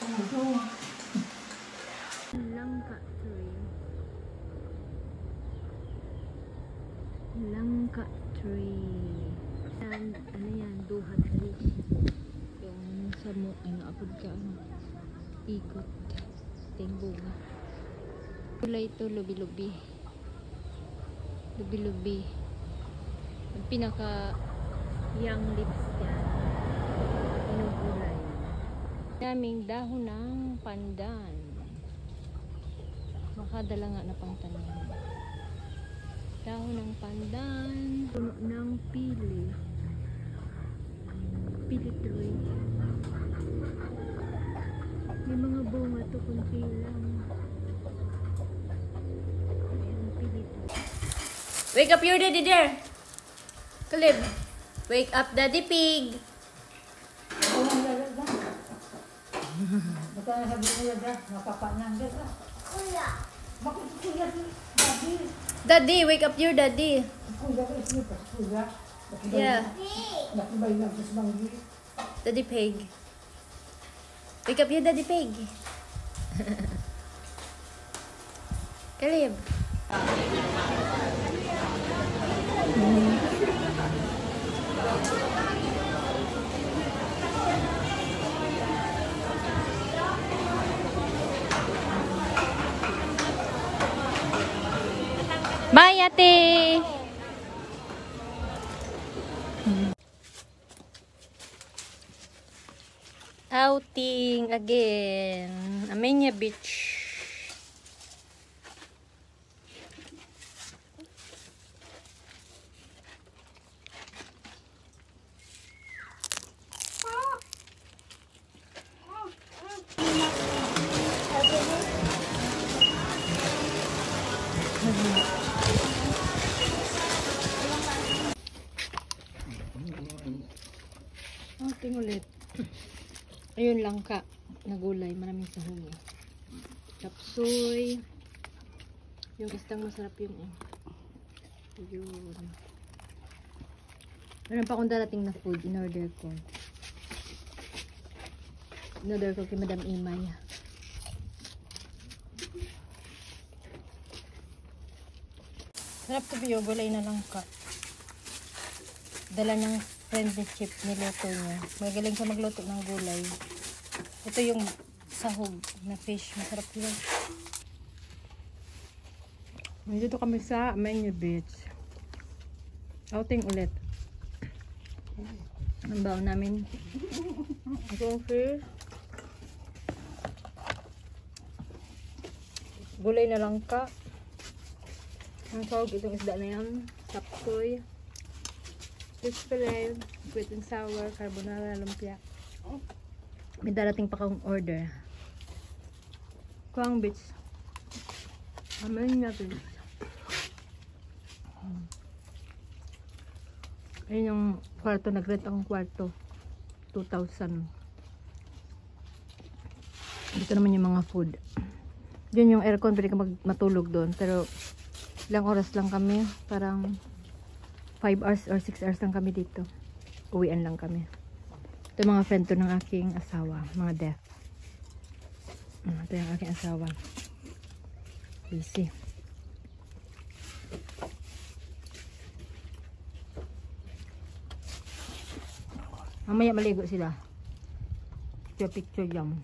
Langka tree. Langka tree. And ano yan, duha tree. Yung samo, ano, apod ka, ano, ikot. Tingbunga. Kulay ito, lubi-lubi. Lubi-lubi. Ang pinaka young leaves yan. Yung kulay. Daming dahon ng pandan. Makadala nga na pang tanim. Dahon ng pandan. Puno ng pili. Pili tree. May mga bunga to, kunti lang. Ayan, pili tree. Wake up your daddy there. Caleb. Wake up daddy pig. Daddy, wake up your daddy. Yeah. Daddy pig. Wake up your daddy pig. Caleb. Bye, ate! Outing again. Amenya Beach. Outing ulit. Ayun lang ka. Nagulay. Maraming sahog. Chapsuy. Yung istang masarap yun eh. Yun. Meron pa akong darating na food. In-order ko. In-order ko kay Madam Imay. Sarap to yung gulay na lang ka. Dala ng friendly chip niluto niya. Magaling siya magluto ng gulay. Ito yung sahog na fish. Masarap yun. Nandito kami sa Amenya Beach. Outing ulit. Ang baon namin. Itong fish. Gulay na lang ka. Ang sahog itong isda na yan. Tapsoy. Fish fillet, sweet and sour, carbonara, lumpia. May darating pa akong order. Kuang Beach. Amenya Beach. Ayun yung kwarto, nag-rent akong kwarto. 2,000. Dito naman yung mga food. Yun yung aircon, pwede ka matulog doon. Pero ilang oras lang kami. Parang 5 hours or 6 hours lang kami dito. Uwian lang kami. Ito yung mga friend to ng aking asawa. Mga deaf. Ito yung aking asawa. Busy. Mamaya maligo sila. Picture yan.